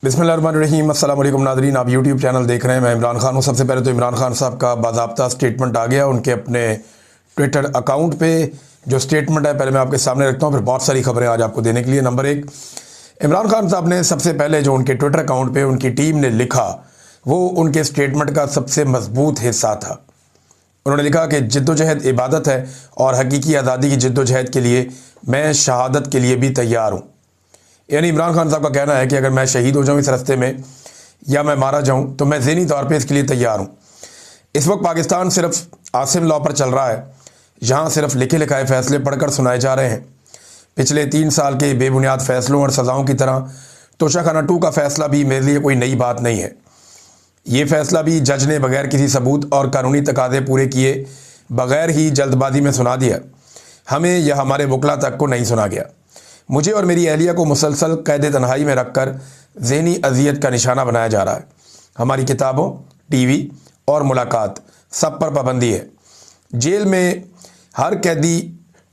बिस्मिल्लाहिर्रहमानिर्रहीम। अस्सलाम वालेकुम नाज़रीन, आप यूट्यूब चैनल देख रहे हैं। मैं इमरान खान हूँ। सबसे पहले तो इमरान खान साहब का बाज़ाब्ता स्टेटमेंट आ गया उनके अपने ट्विटर अकाउंट पे। जो स्टेटमेंट है पहले मैं आपके सामने रखता हूँ, फिर बहुत सारी खबरें आज आपको देने के लिए। नंबर एक, इमरान खान साहब ने सबसे पहले जो उनके ट्विटर अकाउंट पर उनकी टीम ने लिखा वो उनके स्टेटमेंट का सबसे मजबूत हिस्सा था। उन्होंने लिखा कि जद्दोजहद इबादत है और हकीकी आज़ादी की जद्दोजहद के लिए मैं शहादत के लिए भी तैयार हूँ। यानी इमरान खान साहब का कहना है कि अगर मैं शहीद हो जाऊँ इस रास्ते में या मैं मारा जाऊँ तो मैं ज़हनी तौर पे इसके लिए तैयार हूँ। इस वक्त पाकिस्तान सिर्फ आसिम लॉ पर चल रहा है, जहाँ सिर्फ लिखे लिखाए फ़ैसले पढ़कर सुनाए जा रहे हैं। पिछले 3 साल के बेबुनियाद फ़ैसलों और सज़ाओं की तरह तोशाखाना 2 का फ़ैसला भी मेरे लिए कोई नई बात नहीं है। ये फ़ैसला भी जज ने बगैर किसी सबूत और कानूनी तकाज़े पूरे किए बगैर ही जल्दबाजी में सुना दिया। हमें या हमारे वकला तक को नहीं सुना गया। मुझे और मेरी अहलिया को मुसलसल कैद तन्हाई में रखकर ज़हनी अजियत का निशाना बनाया जा रहा है। हमारी किताबों, टीवी और मुलाकात सब पर पाबंदी है। जेल में हर कैदी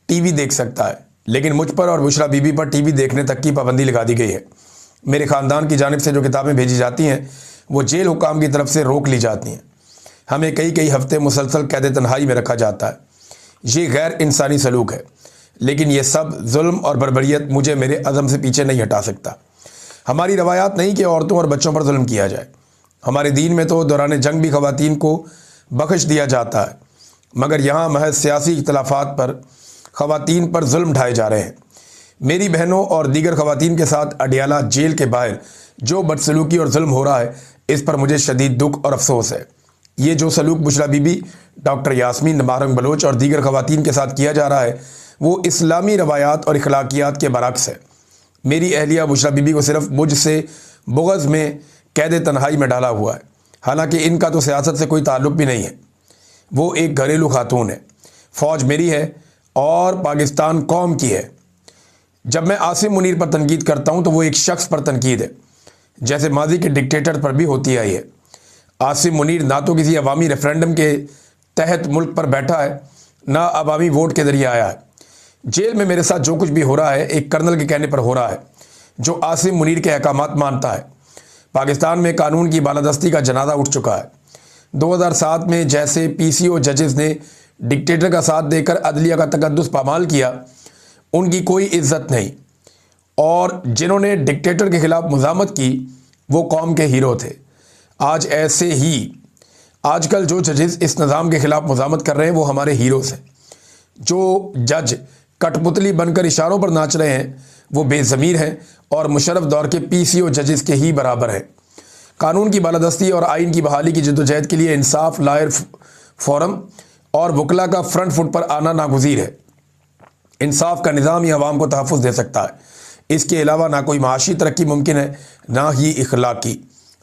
टीवी देख सकता है, लेकिन मुझ पर और बुशरा बीबी पर टीवी देखने तक की पाबंदी लगा दी गई है। मेरे ख़ानदान की जानिब से जो किताबें भेजी जाती हैं वो जेल हुकाम की तरफ से रोक ली जाती हैं। हमें कई हफ्ते मुसलसल कैद तन्हाई में रखा जाता है। ये गैर इंसानी सलूक है, लेकिन ये सब जुल्म और बर्बरियत मुझे मेरे अज़म से पीछे नहीं हटा सकता। हमारी रवायात नहीं कि औरतों और बच्चों पर जुल्म किया जाए। हमारे दीन में तो दौरान जंग भी ख़वातीन को बख्श दिया जाता है, मगर यहाँ महज सियासी इख्तलाफात पर ख़वातीन पर जुल्म ढाए जा रहे हैं। मेरी बहनों और दीगर ख़वातीन के साथ अडियाला जेल के बाहर जो बदसलूकी और जुल्म हो रहा है, इस पर मुझे शदीद दुख और अफसोस है। ये जो सलूक बुशरा बीबी, डॉक्टर यास्मीन नबारंग बलोच और दीगर ख़वातीन के साथ किया जा रहा है वो इस्लामी रवायात और अखलाकियात के बरअक्स है। मेरी अहलिया बुशरा बीबी को सिर्फ मुझसे बुग़्ज़ में कैद तन्हाई में डाला हुआ है, हालांकि इनका तो सियासत से कोई ताल्लुक़ भी नहीं है। वो एक घरेलू खातून है। फ़ौज मेरी है और पाकिस्तान कौम की है। जब मैं आसिम मुनीर पर तनकीद करता हूँ तो वो एक शख्स पर तनकीद है, जैसे माजी के डिक्टेटर पर भी होती आई है। आसिम मुनीर ना तो किसी अवामी रेफरेंडम के तहत मुल्क पर बैठा है, ना अवामी वोट के ज़रिए आया है। जेल में मेरे साथ जो कुछ भी हो रहा है एक कर्नल के कहने पर हो रहा है, जो आसिम मुनीर के अहकामात मानता है। पाकिस्तान में कानून की बालादस्ती का जनाजा उठ चुका है। 2007 में जैसे पीसीओ जजेस ने डिक्टेटर का साथ देकर अदलिया का तकद्दुस पामाल किया, उनकी कोई इज्जत नहीं, और जिन्होंने डिक्टेटर के खिलाफ मुज़ामत की वो कौम के हीरो थे। आज ऐसे ही आजकल जो जजेस इस निज़ाम के खिलाफ मुज़ामत कर रहे हैं वो हमारे हीरोज़ हैं। जो जज कठपुतली बनकर इशारों पर नाच रहे हैं वो बेज़मीर हैं और मुशर्रफ दौर के पीसीओ जजेस के ही बराबर हैं। कानून की बालादस्ती और आइन की बहाली की जद्दोजहद के लिए इंसाफ लायर फोरम और वकला का फ्रंट फुट पर आना नागुज़ीर है। इंसाफ का निज़ाम ही अवाम को तहफ़्फ़ुज़ दे सकता है। इसके अलावा ना कोई माशी तरक्की मुमकिन है, ना ही इखलाकी।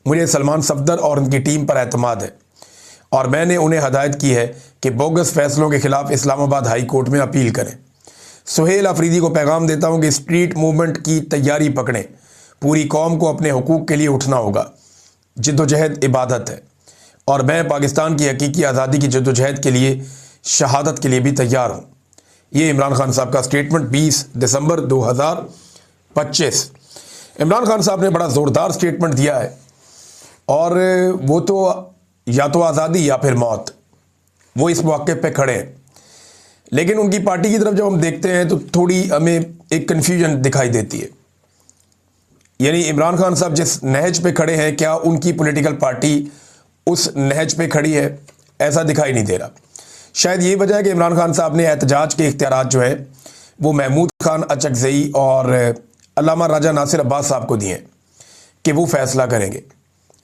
मुझे सलमान सफदर और उनकी टीम पर एतमाद है और मैंने उन्हें हदायत की है कि बोगस फैसलों के खिलाफ इस्लामाबाद हाई कोर्ट में अपील करें। सुहेल अफरीदी को पैगाम देता हूं कि स्ट्रीट मूवमेंट की तैयारी पकड़ें। पूरी कौम को अपने हुकूक के लिए उठना होगा। जद्दोजहद इबादत है और मैं पाकिस्तान की हकीकी आज़ादी की जद्दोजहद के लिए शहादत के लिए भी तैयार हूँ। ये इमरान खान साहब का स्टेटमेंट 20 दिसंबर 2025। इमरान खान साहब ने बड़ा ज़ोरदार स्टेटमेंट दिया है और वो तो या तो आज़ादी या फिर मौत, वो इस मौके पे खड़े हैं। लेकिन उनकी पार्टी की तरफ जब हम देखते हैं तो थोड़ी हमें एक कन्फ्यूजन दिखाई देती है। यानी इमरान खान साहब जिस नहज पे खड़े हैं, क्या उनकी पॉलिटिकल पार्टी उस नहज पे खड़ी है? ऐसा दिखाई नहीं दे रहा। शायद ये वजह है कि इमरान खान साहब ने एहतजाज के इख्तियारात जो है वो महमूद खान अचकज़ई और अल्लामा राजा नासिर अब्बास साहब को दिए कि वो फैसला करेंगे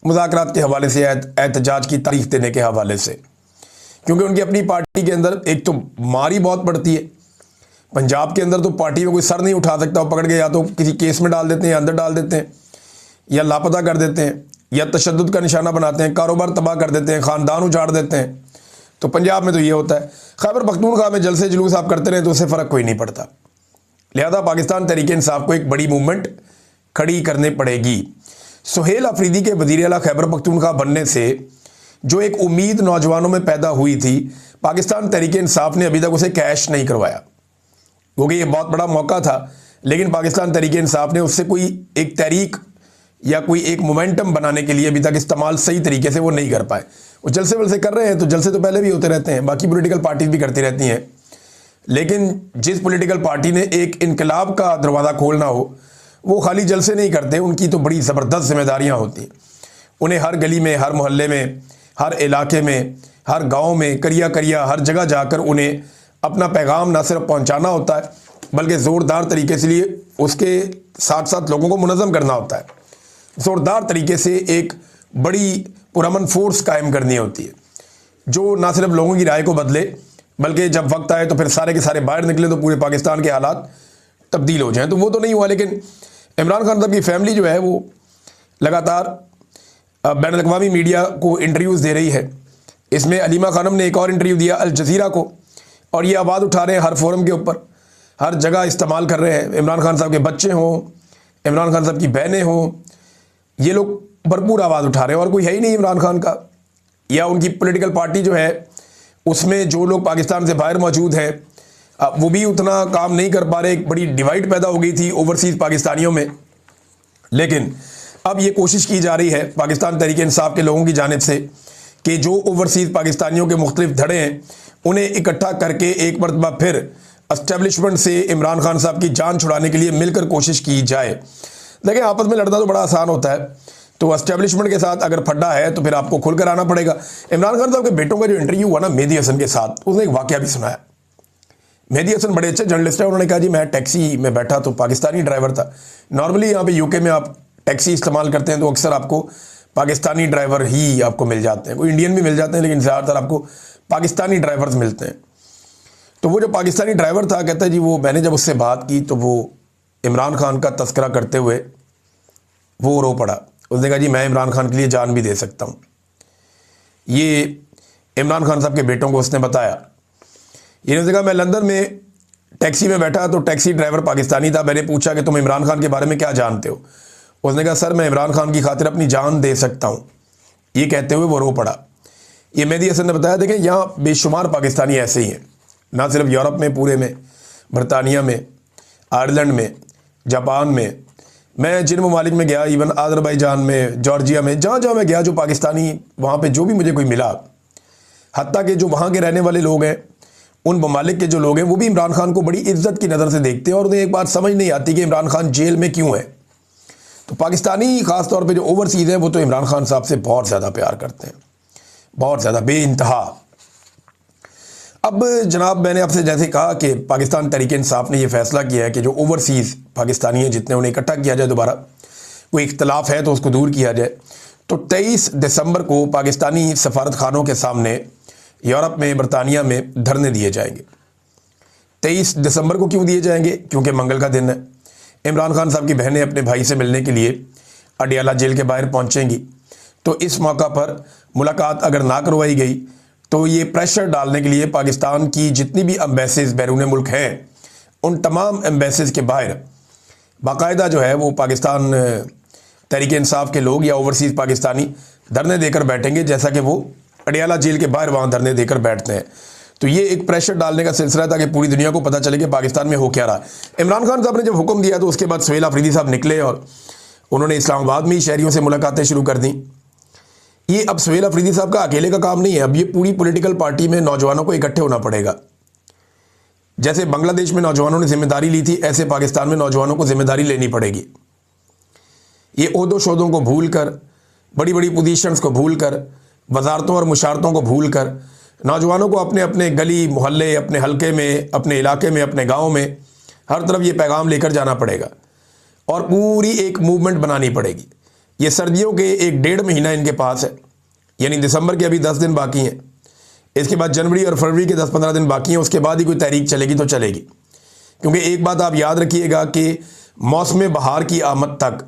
मुज़ाकरात के हवाले से, एहतजाज की तारीख देने के हवाले से। क्योंकि उनकी अपनी पार्टी के अंदर एक तो मारी बहुत पड़ती है। पंजाब के अंदर तो पार्टी में कोई सर नहीं उठा सकता, वो पकड़ के या तो किसी केस में डाल देते हैं, अंदर डाल देते हैं, या लापता कर देते हैं, या तशद्दुद का निशाना बनाते हैं, कारोबार तबाह कर देते हैं, ख़ानदान उजाड़ देते हैं। तो पंजाब में तो ये होता है। खैबर पख्तूनख्वा में जलसे जुलूस आप करते रहे तो उससे फ़र्क कोई नहीं पड़ता। लिहाजा पाकिस्तान तहरीक इंसाफ को एक बड़ी मूवमेंट खड़ी करनी पड़ेगी। सुहेल अफरीदी के वज़ीर आला खैबर पख्तूनख्वा बनने से जो एक उम्मीद नौजवानों में पैदा हुई थी, पाकिस्तान तहरीक इंसाफ ने अभी तक उसे कैश नहीं करवाया, क्योंकि ये बहुत बड़ा मौका था। लेकिन पाकिस्तान तहरीक इंसाफ ने उससे कोई एक तहरीक या कोई एक मोमेंटम बनाने के लिए अभी तक इस्तेमाल सही तरीके से वो नहीं कर पाए। वो जलसे वलसे कर रहे हैं, तो जलसे तो पहले भी होते रहते हैं, बाकी पॉलिटिकल पार्टीज भी करती रहती हैं, लेकिन जिस पॉलिटिकल पार्टी ने एक इनकलाब का दरवाज़ा खोलना हो वो खाली जलसे नहीं करते, उनकी तो बड़ी ज़बरदस्त जिम्मेदारियाँ होती हैं। उन्हें हर गली में, हर मोहल्ले में, हर इलाके में, हर गांव में, करिया करिया हर जगह जाकर उन्हें अपना पैगाम ना सिर्फ पहुंचाना होता है बल्कि ज़ोरदार तरीके से लिए उसके साथ साथ लोगों को मुनज़्ज़म करना होता है। ज़ोरदार तरीके से एक बड़ी पुरअमन फोर्स कायम करनी होती है जो ना सिर्फ लोगों की राय को बदले बल्कि जब वक्त आए तो फिर सारे के सारे बाहर निकले तो पूरे पाकिस्तान के हालात तब्दील हो जाएं। तो वो तो नहीं हुआ, लेकिन इमरान खान साहब की फैमिली जो है वो लगातार बैन अल-अक़वामी मीडिया को इंटरव्यूज़ दे रही है। इसमें अलीमा खानम ने एक और इंटरव्यू दिया अल जज़ीरा को, और ये आवाज़ उठा रहे हैं हर फोरम के ऊपर, हर जगह इस्तेमाल कर रहे हैं। इमरान खान साहब के बच्चे हों, इमरान खान साहब की बहनें हों, ये लोग भरपूर आवाज़ उठा रहे हैं और कोई है ही नहीं इमरान खान का या उनकी पॉलिटिकल पार्टी जो है उसमें जो लोग पाकिस्तान से बाहर मौजूद हैं वो भी उतना काम नहीं कर पा रहे। एक बड़ी डिवाइड पैदा हो गई थी ओवरसीज़ पाकिस्तानियों में, लेकिन अब ये कोशिश की जा रही है पाकिस्तान तहरीक इंसाफ के लोगों की जानिब से कि जो ओवरसीज़ पाकिस्तानियों के मुख्तलिफ धड़े हैं उन्हें इकट्ठा करके एक मरतबा फिर एस्टेब्लिशमेंट से इमरान खान साहब की जान छुड़ाने के लिए मिलकर कोशिश की जाए। देखिए, आपस में लड़ना तो बड़ा आसान होता है, तो एस्टेब्लिशमेंट के साथ अगर फड्डा है तो फिर आपको खुलकर आना पड़ेगा। इमरान खान साहब के बेटों का जो इंटरव्यू हुआ ना मेहदी हसन के साथ, उसने एक वाकया भी सुनाया। मेहदी हसन बड़े अच्छे जर्नलिस्ट हैं, उन्होंने कहा जी मैं टैक्सी में बैठा तो पाकिस्तानी ड्राइवर था। नॉर्मली यहाँ पे यूके में आप टैक्सी इस्तेमाल करते हैं तो अक्सर आपको पाकिस्तानी ड्राइवर ही आपको मिल जाते हैं, कोई इंडियन भी मिल जाते हैं लेकिन ज़्यादातर आपको पाकिस्तानी ड्राइवर्स मिलते हैं। तो वो जो पाकिस्तानी ड्राइवर था कहता है जी वो मैंने जब उससे बात की तो वो इमरान खान का तस्करा करते हुए वो रो पड़ा। उसने कहा जी मैं इमरान खान के लिए जान भी दे सकता हूँ। ये इमरान खान साहब के बेटों को उसने बताया। ये उसने कहा मैं लंदन में टैक्सी में बैठा तो टैक्सी ड्राइवर पाकिस्तानी था, मैंने पूछा कि तुम इमरान खान के बारे में क्या जानते हो। उसने कहा सर मैं इमरान खान की खातिर अपनी जान दे सकता हूँ। ये कहते हुए वो रो पड़ा। ये मेहदी हसन ने बताया देखें यहाँ बेशुमार पाकिस्तानी ऐसे ही हैं, ना सिर्फ यूरोप में पूरे में, बरतानिया में, आयरलैंड में, जापान में, मैं जिन ममालिक में गया इवन अज़रबैजान में, जॉर्जिया में, जहाँ जहाँ मैं गया जो पाकिस्तानी वहाँ पे जो भी मुझे कोई मिला, हत्ता कि जो वहाँ के रहने वाले लोग हैं उन ममालिक के जो लोग हैं वो भी इमरान खान को बड़ी इज्जत की नज़र से देखते हैं और उन्हें एक बात समझ नहीं आती कि इमरान खान जेल में क्यों है। तो पाकिस्तानी ख़ास तौर पे जो ओवरसीज़ हैं वो तो इमरान खान साहब से बहुत ज़्यादा प्यार करते हैं, बहुत ज़्यादा, बेइंतहा। अब जनाब मैंने आपसे जैसे कहा कि पाकिस्तान तहरीक इंसाफ ने यह फ़ैसला किया है कि जो ओवरसीज़ पाकिस्तानी हैं जितने उन्हें इकट्ठा किया जाए, दोबारा कोई इख्तलाफ है तो उसको दूर किया जाए। तो 23 दिसंबर को पाकिस्तानी सफारत खानों के सामने यूरोप में, बरतानिया में धरने दिए जाएंगे। 23 दिसंबर को क्यों दिए जाएंगे? क्योंकि मंगल का दिन है। इमरान खान साहब की बहनें अपने भाई से मिलने के लिए अडियाला जेल के बाहर पहुंचेंगी, तो इस मौका पर मुलाकात अगर ना करवाई गई तो ये प्रेशर डालने के लिए पाकिस्तान की जितनी भी एम्बेसीज बैरून मुल्क हैं उन तमाम एम्बेसीज के बाहर बाकायदा जो है वो पाकिस्तान तहरीक इंसाफ के लोग या ओवरसीज़ पाकिस्तानी धरने देकर बैठेंगे, जैसा कि वो अडियाला जेल के बाहर वहाँ धरने देकर बैठते हैं। तो ये एक प्रेशर डालने का सिलसिला था कि पूरी दुनिया को पता चले कि पाकिस्तान में हो क्या रहा। इमरान खान साहब ने जब हुक्म दिया तो उसके बाद सुहेल अफरीदी साहब निकले और उन्होंने इस्लामाबाद में ही शहरियों से मुलाकातें शुरू कर दी। ये अब सुहेल अफरीदी साहब का अकेले का काम नहीं है, अब ये पूरी पॉलिटिकल पार्टी में नौजवानों को इकट्ठे होना पड़ेगा। जैसे बांग्लादेश में नौजवानों ने जिम्मेदारी ली थी, ऐसे पाकिस्तान में नौजवानों को जिम्मेदारी लेनी पड़ेगी। ये ओहदों शोदों को भूल कर, बड़ी बड़ी पोजीशंस को भूल कर, वजारतों और मुशारतों को भूल कर नौजवानों को अपने अपने गली मोहल्ले, अपने हलके में, अपने इलाके में, अपने गाँव में हर तरफ ये पैगाम लेकर जाना पड़ेगा और पूरी एक मूवमेंट बनानी पड़ेगी। ये सर्दियों के 1-1.5 महीना इनके पास है, यानी दिसंबर के अभी 10 दिन बाकी हैं, इसके बाद जनवरी और फरवरी के 10-15 दिन बाकी हैं, उसके बाद ही कोई तहरीक चलेगी तो चलेगी। क्योंकि एक बात आप याद रखिएगा कि मौसम बहार की आमद तक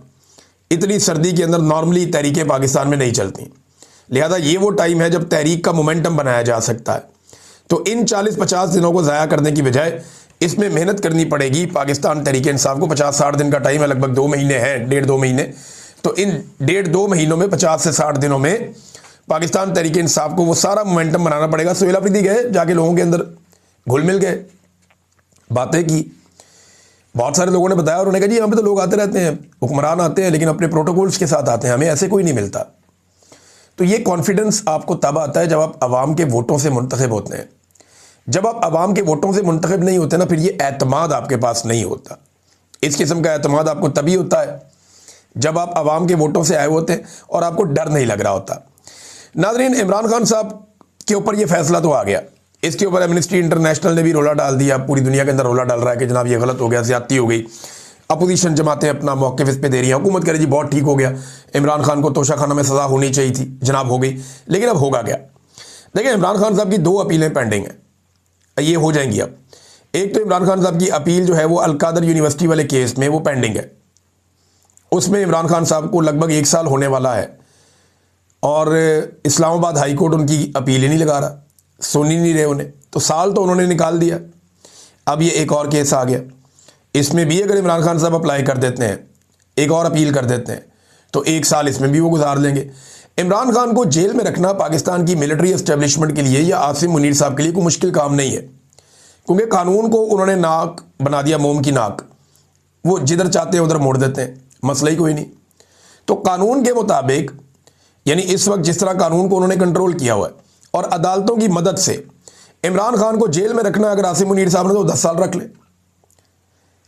इतनी सर्दी के अंदर नॉर्मली तहरीकें पाकिस्तान में नहीं चलती, लिहाजा ये वो टाइम है जब तहरीक का मोमेंटम बनाया जा सकता है। तो इन 40-50 दिनों को ज़ाया करने की बजाय इसमें मेहनत करनी पड़ेगी पाकिस्तान तहरीक इंसाफ को। 50-60 दिन का टाइम है, लगभग 2 महीने हैं, 1.5-2 महीने। तो इन 1.5-2 महीनों में 50 से 60 दिनों में पाकिस्तान तहरीक इंसाफ को वो सारा मोमेंटम बनाना पड़ेगा। सुहेल अफरीदी गए, जाके लोगों के अंदर घुल मिल गए, बातें की, बहुत सारे लोगों ने बताया और उन्होंने कहा जी यहाँ पे तो लोग आते रहते हैं, हुक्मरान आते हैं लेकिन अपने प्रोटोकॉल्स के साथ आते हैं, हमें ऐसे कोई नहीं मिलता। तो ये कॉन्फिडेंस आपको तब आता है जब आप आवाम के वोटों से मुंतखब होते हैं। जब आप आवाम के वोटों से मुंतखब नहीं होते ना, फिर ये एतमाद आपके पास नहीं होता। इस किस्म का एतमाद आपको तभी होता है जब आप आवाम के वोटों से आए होते हैं और आपको डर नहीं लग रहा होता। नाज़रीन, इमरान खान साहब के ऊपर ये फैसला तो आ गया, इसके ऊपर एमनेस्टी इंटरनेशनल ने भी रोला डाल दिया, पूरी दुनिया के अंदर रोला डाल रहा है कि जनाब ये गलत हो गया, ज़्यादती हो गई। अपोजिशन जमातें अपना मौक़िफ़ इस पे दे रही हैं, हुकूमत कह रही जी बहुत ठीक हो गया, इमरान खान को तोशाखाना में सज़ा होनी चाहिए थी, जनाब हो गई। लेकिन अब होगा क्या? देखिए, इमरान खान साहब की 2 अपीलें पेंडिंग हैं, ये हो जाएंगी अब। एक तो इमरान खान साहब की अपील जो है वो अलकादर यूनिवर्सिटी वाले केस में वो पेंडिंग है, उसमें इमरान खान साहब को लगभग 1 साल होने वाला है और इस्लामाबाद हाई कोर्ट उनकी अपील ही नहीं लगा रहा, सुन ही नहीं रहे उन्हें, तो साल तो उन्होंने निकाल दिया। अब ये एक और केस आ गया, इसमें भी अगर इमरान खान साहब अप्लाई कर देते हैं, एक और अपील कर देते हैं, तो 1 साल इसमें भी वो गुजार लेंगे। इमरान खान को जेल में रखना पाकिस्तान की मिलिट्री एस्टेब्लिशमेंट के लिए या आसिम मुनीर साहब के लिए कोई मुश्किल काम नहीं है, क्योंकि कानून को उन्होंने नाक बना दिया, मोम की नाक, वो जिधर चाहते हैं उधर मोड़ देते हैं, मसला ही कोई नहीं। तो कानून के मुताबिक, यानी इस वक्त जिस तरह कानून को उन्होंने कंट्रोल किया हुआ है और अदालतों की मदद से इमरान खान को जेल में रखना, अगर आसिम मुनीर साहब ने तो 10 साल रख ले।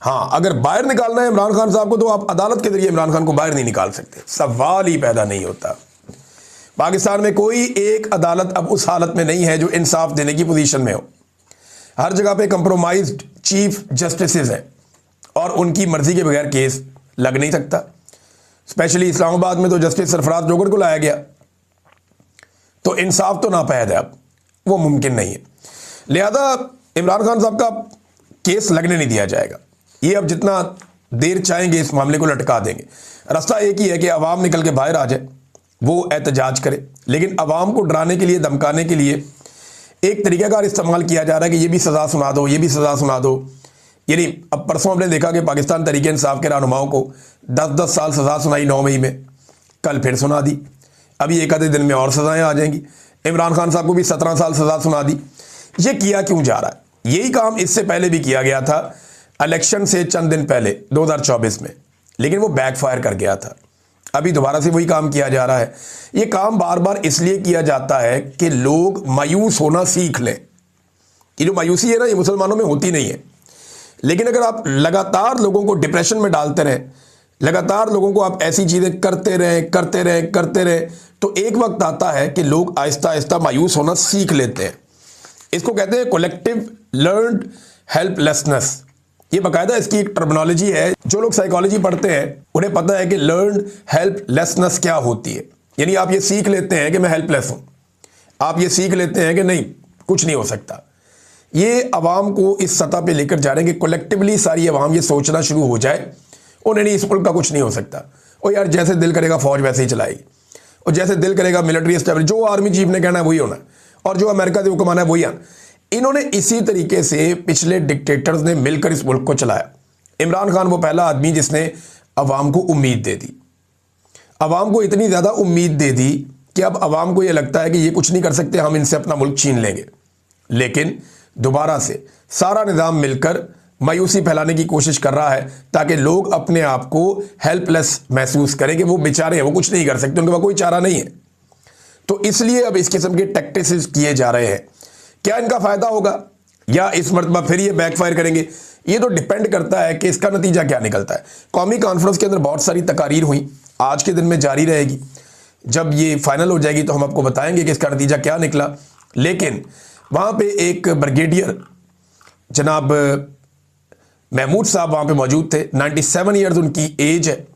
हाँ, अगर बाहर निकालना है इमरान खान साहब को तो आप अदालत के जरिए इमरान खान को बाहर नहीं निकाल सकते, सवाल ही पैदा नहीं होता। पाकिस्तान में कोई एक अदालत अब उस हालत में नहीं है जो इंसाफ देने की पोजीशन में हो। हर जगह पे कंप्रोमाइज्ड चीफ जस्टिसेस हैं और उनकी मर्जी के बगैर केस लग नहीं सकता। स्पेशली इस्लामाबाद में तो जस्टिस सरफराज जोगर को लाया गया, तो इंसाफ तो नापैद है, अब वो मुमकिन नहीं है। लिहाजा इमरान खान साहब का केस लगने नहीं दिया जाएगा। ये अब जितना देर चाहेंगे इस मामले को लटका देंगे। रास्ता एक ही है कि अवाम निकल के बाहर आ जाए, वो एहतजाज करे, लेकिन अवाम को डराने के लिए, धमकाने के लिए एक तरीक़ाकार इस्तेमाल किया जा रहा है कि ये भी सज़ा सुना दो, ये भी सज़ा सुना दो। यानी अब परसों हमने देखा कि पाकिस्तान तहरीक इंसाफ के रहनुमाओं को 10-10 साल सज़ा सुनाई 9 मई में, कल फिर सुना दी, अभी एक आधे दिन में और सज़ाएँ आ जाएंगी। इमरान खान साहब को भी 17 साल सज़ा सुना दी। ये किया क्यों जा रहा है? यही काम इससे पहले भी किया गया था, इलेक्शन से चंद दिन पहले 2024 में, लेकिन वो बैकफायर कर गया था। अभी दोबारा से वही काम किया जा रहा है। ये काम बार बार इसलिए किया जाता है कि लोग मायूस होना सीख लें। ये जो मायूसी है ना, ये मुसलमानों में होती नहीं है, लेकिन अगर आप लगातार लोगों को डिप्रेशन में डालते रहें, लगातार लोगों को आप ऐसी चीज़ें करते रहें, तो एक वक्त आता है कि लोग आहिस्ता आहिस्ता मायूस होना सीख लेते हैं। इसको कहते हैं कलेक्टिव लर्न्ड हेल्पलेसनेस। ये बाकायदा इसकी एक टर्मिनोलॉजी है। जो लोग साइकोलॉजी पढ़ते हैं उन्हें पता है कि लर्न्ड हेल्पलेसनेस क्या होती है। यानी आप ये सीख लेते हैं कि मैं हेल्पलेस हूँ, आप ये सीख लेते हैं कि नहीं कुछ नहीं हो सकता। ये अवाम को इस सतह पे लेकर जा रहे हैं कि कलेक्टिवली सारी अवाम ये सोचना शुरू हो जाए, उन्हें नहीं, इस मुल्क का कुछ नहीं हो सकता, और यार जैसे दिल करेगा फौज वैसे ही चलाएगी, और जैसे दिल करेगा मिलिट्री एस्टेब्लिश, जो आर्मी चीफ ने कहना है वही होना, और जो अमेरिका से हुक्म आना है वही आना। इन्होंने इसी तरीके से पिछले डिक्टेटर्स ने मिलकर इस मुल्क को चलाया। इमरान खान वो पहला आदमी जिसने अवाम को उम्मीद दे दी, अवाम को इतनी ज़्यादा उम्मीद दे दी कि अब अवाम को ये लगता है कि ये कुछ नहीं कर सकते, हम इनसे अपना मुल्क छीन लेंगे। लेकिन दोबारा से सारा निज़ाम मिलकर मायूसी फैलाने की कोशिश कर रहा है ताकि लोग अपने आप को हेल्पलेस महसूस करें कि वो बेचारे हैं, वो कुछ नहीं कर सकते, उनके पास कोई चारा नहीं है। तो इसलिए अब इस किस्म के टैक्टिक्स किए जा रहे हैं। क्या इनका फ़ायदा होगा या इस मरतबा फिर ये बैकफायर करेंगे, ये तो डिपेंड करता है कि इसका नतीजा क्या निकलता है। कौमी कॉन्फ्रेंस के अंदर बहुत सारी तकारीर हुई, आज के दिन में जारी रहेगी। जब ये फाइनल हो जाएगी तो हम आपको बताएंगे कि इसका नतीजा क्या निकला। लेकिन वहाँ पे एक ब्रिगेडियर जनाब महमूद साहब वहाँ पे मौजूद थे। 97 ईयर्स उनकी एज है,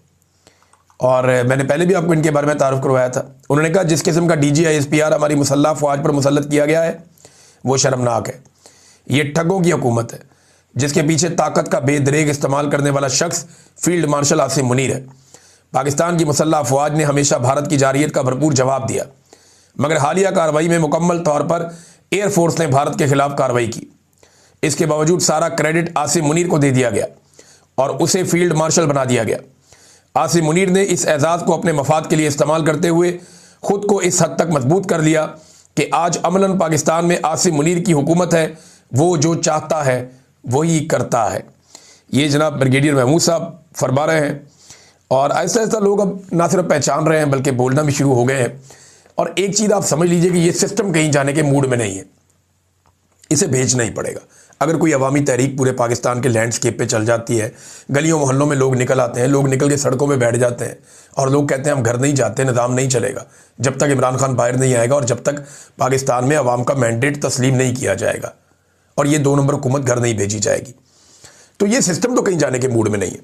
और मैंने पहले भी आपको इनके बारे में तारुफ करवाया था। उन्होंने कहा जिस किस्म का DGISPR हमारी मुसल्लह अफवाज पर मुसल्लत किया गया है वो शर्मनाक है। ये ठगों की हुकूमत है जिसके पीछे ताकत का बेदरेग इस्तेमाल करने वाला शख्स फील्ड मार्शल आसिम मुनीर है। पाकिस्तान की मुसल्लह अफवाज ने हमेशा भारत की जारियत का भरपूर जवाब दिया, मगर हालिया कार्रवाई में मुकम्मल तौर पर एयरफोर्स ने भारत के खिलाफ कार्रवाई की। इसके बावजूद सारा क्रेडिट आसिम मुनीर को दे दिया गया और उसे फील्ड मार्शल बना दिया गया। आसिम मुनीर ने इस एजाज़ को अपने मफाद के लिए इस्तेमाल करते हुए खुद को इस हद तक मजबूत कर लिया कि आज अमलन पाकिस्तान में आसिम मुनीर की हुकूमत है। वो जो चाहता है वही करता है। ये जनाब ब्रिगेडियर महमूद साहब फरमा रहे हैं। और ऐसा ऐसा लोग अब ना सिर्फ पहचान रहे हैं बल्कि बोलना भी शुरू हो गए हैं। और एक चीज़ आप समझ लीजिए कि ये सिस्टम कहीं जाने के मूड में नहीं है, इसे भेजना ही पड़ेगा। अगर कोई अवामी तहरीक पूरे पाकिस्तान के लैंडस्केप पे चल जाती है, गलियों मोहल्लों में लोग निकल आते हैं, लोग निकल के सड़कों में बैठ जाते हैं और लोग कहते हैं हम घर नहीं जाते, निज़ाम नहीं चलेगा जब तक इमरान खान बाहर नहीं आएगा और जब तक पाकिस्तान में अवाम का मैंडेट तस्लीम नहीं किया जाएगा और ये 2 नंबर हुकूमत घर नहीं भेजी जाएगी। तो ये सिस्टम तो कहीं जाने के मूड में नहीं है।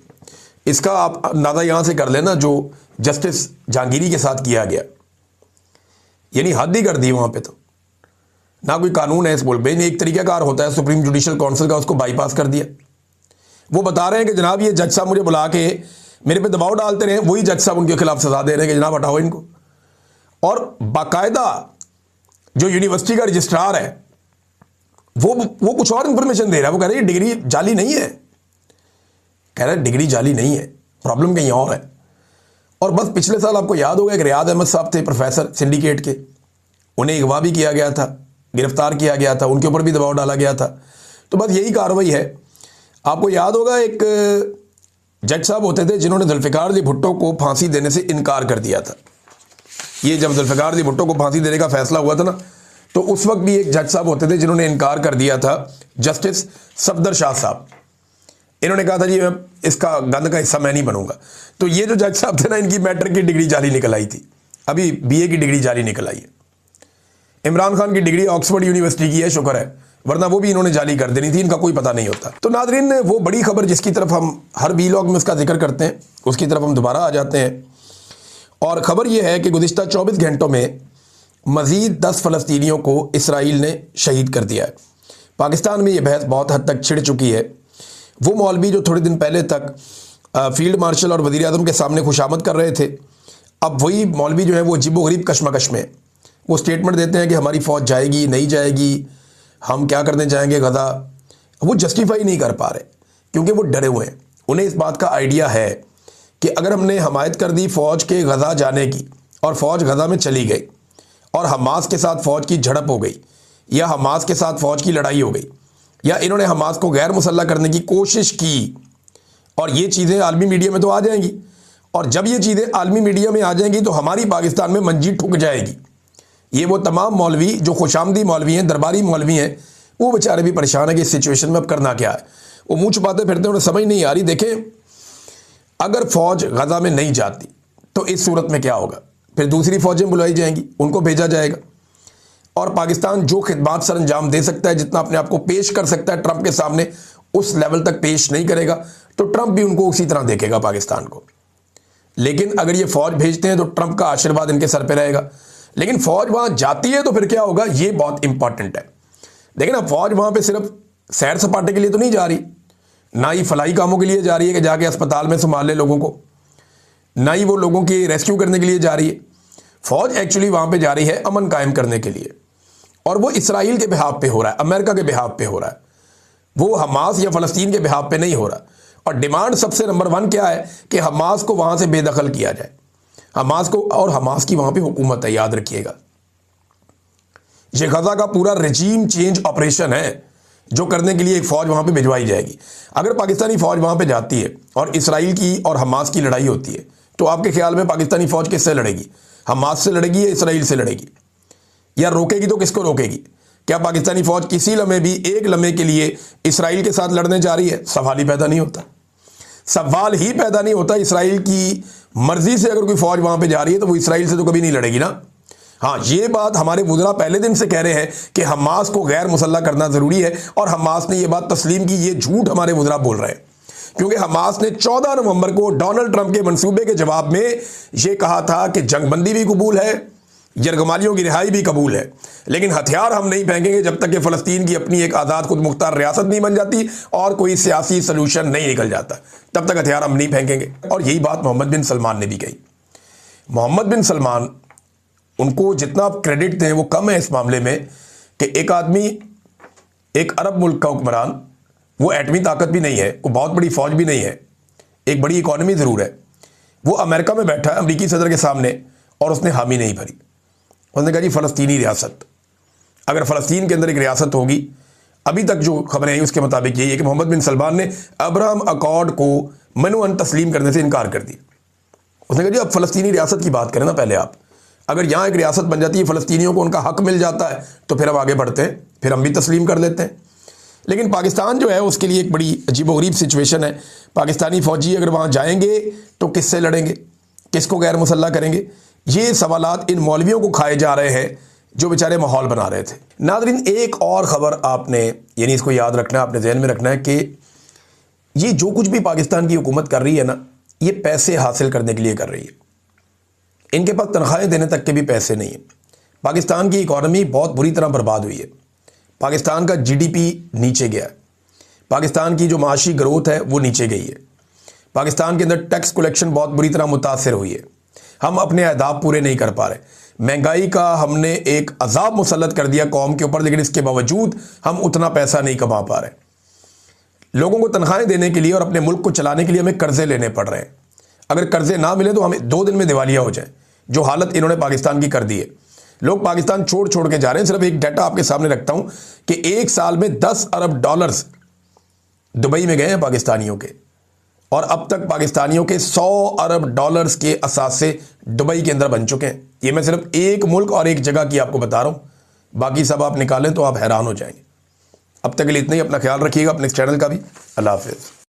इसका आप अंदाज़ा यहाँ से कर लेना जो जस्टिस जहांगीरी के साथ किया गया, यानी हद ही कर दी वहाँ पे। तो ना कोई कानून है इस मुल्क में, एक तरीकाकार होता है सुप्रीम जुडिशल काउंसिल का, उसको बाईपास कर दिया। वो बता रहे हैं कि जनाब ये जज साहब मुझे बुला के मेरे पे दबाव डालते रहे, वही जज साहब उनके खिलाफ सजा दे रहे हैं कि जनाब हटाओ इनको। और बाकायदा जो यूनिवर्सिटी का रजिस्ट्रार है वो कुछ और इंफॉर्मेशन दे रहा है। वो कह रहे हैं डिग्री जाली नहीं है, कह रहा है डिग्री जाली नहीं है, प्रॉब्लम कहीं और है। और बस पिछले साल आपको याद होगा एक रियाद अहमद साहब थे प्रोफेसर सिंडिकेट के, उन्हें अगवा भी किया गया था, गिरफ्तार किया गया था, उनके ऊपर भी दबाव डाला गया था। तो बस यही कार्रवाई है। आपको याद होगा एक जज साहब होते थे जिन्होंने जुल्फ़िकार अली भुट्टो को फांसी देने से इनकार कर दिया था। ये जब जुल्फ़िकार अली भुट्टो को फांसी देने का फैसला हुआ था ना, तो उस वक्त भी एक जज साहब होते थे जिन्होंने इनकार कर दिया था, जस्टिस सफदर शाह साहब। इन्होंने कहा था जी इसका गंद का हिस्सा मैं नहीं बनूंगा। तो ये जो जज साहब थे ना, इनकी मैट्रिक की डिग्री जाली निकल आई थी, अभी बीए की डिग्री जाली निकल आई है। इमरान खान की डिग्री ऑक्सफोर्ड यूनिवर्सिटी की है, शुक्र है, वरना वो भी इन्होंने जाली कर देनी थी, इनका कोई पता नहीं होता। तो नाज़रीन, वो बड़ी खबर जिसकी तरफ हम हर वीलॉग में उसका जिक्र करते हैं, उसकी तरफ हम दोबारा आ जाते हैं। और ख़बर यह है कि गुज़िश्ता 24 घंटों में मज़ीद 10 फ़लस्तीनियों को इसराइल ने शहीद कर दिया है। पाकिस्तान में ये बहस बहुत हद तक छिड़ चुकी है। वो मौलवी जो थोड़े दिन पहले तक फील्ड मार्शल और वज़ीर आज़म के सामने खुशामद कर रहे थे, अब वही मौलवी जो है वो अजीबोगरीब कशमकश में वो स्टेटमेंट देते हैं कि हमारी फ़ौज जाएगी नहीं जाएगी, हम क्या करने जाएंगे गज़ा। वो जस्टिफाई नहीं कर पा रहे क्योंकि वो डरे हुए हैं। उन्हें इस बात का आइडिया है कि अगर हमने हमायत कर दी फ़ौज के गज़ा जाने की और फ़ौज गज़ा में चली गई और हमास के साथ फ़ौज की झड़प हो गई या हमास के साथ फ़ौज की लड़ाई हो गई या इन्होंने हमास को गैर मुसल्लह करने की कोशिश की, और ये चीज़ें आलमी मीडिया में तो आ जाएंगी, और जब ये चीज़ें आलमी मीडिया में आ जाएंगी तो हमारी पाकिस्तान में मंजी ठुक जाएगी। ये वो तमाम मौलवी जो खुशामदी मौलवी हैं, दरबारी मौलवी हैं, वो बेचारे भी परेशान है कि इस सिचुएशन में अब करना क्या है। वो मुँह छुपाते फिरते हैं, उन्हें समझ नहीं आ रही। देखें, अगर फ़ौज गज़ा में नहीं जाती तो इस सूरत में क्या होगा, फिर दूसरी फ़ौजें बुलाई जाएंगी, उनको भेजा जाएगा और पाकिस्तान जो खिदमात सर अंजाम दे सकता है, जितना अपने आप को पेश कर सकता है ट्रंप के सामने, उस लेवल तक पेश नहीं करेगा तो ट्रंप भी उनको उसी तरह देखेगा पाकिस्तान को। लेकिन अगर ये फ़ौज भेजते हैं तो ट्रंप का आशीर्वाद इनके सर पे रहेगा। लेकिन फ़ौज वहाँ जाती है तो फिर क्या होगा, ये बहुत इंपॉर्टेंट है। देखिए ना, फ़ौज वहाँ पे सिर्फ सैर सपाटे के लिए तो नहीं जा रही, ना ही फलाई कामों के लिए जा रही है कि जाके अस्पताल में संभाल ले लोगों को, ना ही वो लोगों की रेस्क्यू करने के लिए जा रही है। फ़ौज एक्चुअली वहाँ पे जा रही है अमन कायम करने के लिए, और वो इसराइल के बिहाफ पे हो रहा है, अमेरिका के बिहाफ पे हो रहा है, वो हमास या फ़लस्तीन के बिहाफ पे नहीं हो रहा। और डिमांड सबसे नंबर 1 क्या है कि हमास को वहाँ से बेदखल किया जाए, हमास को, और हमास की वहाँ पे हुकूमत है, याद रखिएगा। ये गज़ा का पूरा रजीम चेंज ऑपरेशन है जो करने के लिए एक फ़ौज वहाँ पे भिजवाई जाएगी। अगर पाकिस्तानी फ़ौज वहाँ पे जाती है और इसराइल की और हमास की लड़ाई होती है तो आपके ख्याल में पाकिस्तानी फ़ौज किससे लड़ेगी? हमास से लड़ेगी या इसराइल से लड़ेगी? या रोकेगी तो किसको रोकेगी? क्या पाकिस्तानी फ़ौज किसी लम्हे भी एक लम्हे के लिए इसराइल के साथ लड़ने जा रही है? सवाल ही पैदा नहीं होता, सवाल ही पैदा नहीं होता। इसराइल की मर्जी से अगर कोई फ़ौज वहाँ पे जा रही है तो वो इसराइल से तो कभी नहीं लड़ेगी ना। हाँ, ये बात हमारे वुज़रा पहले दिन से कह रहे हैं कि हमास को गैर मुसल्लह करना ज़रूरी है, और हमास ने ये बात तस्लीम की। ये झूठ हमारे वुज़रा बोल रहे हैं, क्योंकि हमास ने 14 नवंबर को डोनाल्ड ट्रंप के मंसूबे के जवाब में ये कहा था कि जंगबंदी भी कबूल है, यरगमालियों की रिहाई भी कबूल है, लेकिन हथियार हम नहीं फेंकेंगे जब तक कि फ़लस्तीन की अपनी एक आज़ाद खुद मुख्तार रियासत नहीं बन जाती और कोई सियासी सलूशन नहीं निकल जाता, तब तक हथियार हम नहीं फेंकेंगे। और यही बात मोहम्मद बिन सलमान ने भी कही। मोहम्मद बिन सलमान, उनको जितना आप क्रेडिट दें वो कम है इस मामले में कि एक आदमी, एक अरब मुल्क का हुक्मरान, वो एटमी ताकत भी नहीं है, वो बहुत बड़ी फ़ौज भी नहीं है, एक बड़ी इकॉनमी ज़रूर है, वो अमेरिका में बैठा है अमरीकी सदर के सामने और उसने हामी नहीं भरी। उसने कहा जी फ़लस्तीनी रियासत, अगर फ़लस्तीन के अंदर एक रियासत होगी, अभी तक जो खबरें आई उसके मुताबिक यही है कि मोहम्मद बिन सलमान ने अब्राहम अकॉर्ड को मनोअन तस्लीम करने से इनकार कर दिया। उसने कहा जी अब फ़लस्तीनी रियासत की बात करें ना पहले आप, अगर यहाँ एक रियासत बन जाती है, फ़लस्तीनियों को उनका हक मिल जाता है, तो फिर हम आगे बढ़ते हैं, फिर हम भी तस्लीम कर लेते हैं। लेकिन पाकिस्तान जो है उसके लिए एक बड़ी अजीबोगरीब सिचुएशन है। पाकिस्तानी फ़ौजी अगर वहाँ जाएंगे तो किससे लड़ेंगे, किसको गैर मुसल्ला करेंगे, ये सवालात इन मौलवियों को खाए जा रहे हैं जो बेचारे माहौल बना रहे थे। नाज़रीन, एक और ख़बर आपने यानी इसको याद रखना है, आपने जहन में रखना है कि ये जो कुछ भी पाकिस्तान की हुकूमत कर रही है ना, ये पैसे हासिल करने के लिए कर रही है। इनके पास तनख्वाहें देने तक के भी पैसे नहीं है। पाकिस्तान की इकॉनमी बहुत बुरी तरह बर्बाद हुई है। पाकिस्तान का जीडीपी नीचे गया है। पाकिस्तान की जो माशी ग्रोथ है वो नीचे गई है। पाकिस्तान के अंदर टैक्स कलेक्शन बहुत बुरी तरह मुतासर हुई है। हम अपने अहदाफ पूरे नहीं कर पा रहे। महंगाई का हमने एक अजाब मुसल्लत कर दिया कौम के ऊपर, लेकिन इसके बावजूद हम उतना पैसा नहीं कमा पा रहे। लोगों को तनख्वाहें देने के लिए और अपने मुल्क को चलाने के लिए हमें कर्जे लेने पड़ रहे हैं। अगर कर्जे ना मिले तो हमें 2 दिन में दिवालिया हो जाए, जो हालत इन्होंने पाकिस्तान की कर दी है। लोग पाकिस्तान छोड़ छोड़ के जा रहे हैं। सिर्फ एक डाटा आपके सामने रखता हूं कि एक साल में 10 अरब डॉलर्स दुबई में गए हैं पाकिस्तानियों के, और अब तक पाकिस्तानियों के 100 अरब डॉलर्स के असासे दुबई के अंदर बन चुके हैं। ये मैं सिर्फ एक मुल्क और एक जगह की आपको बता रहा हूं, बाकी सब आप निकालें तो आप हैरान हो जाएंगे। अब तक के लिए इतना ही। अपना ख्याल रखिएगा, अपने इस चैनल का भी। अल्लाह हाफिज़।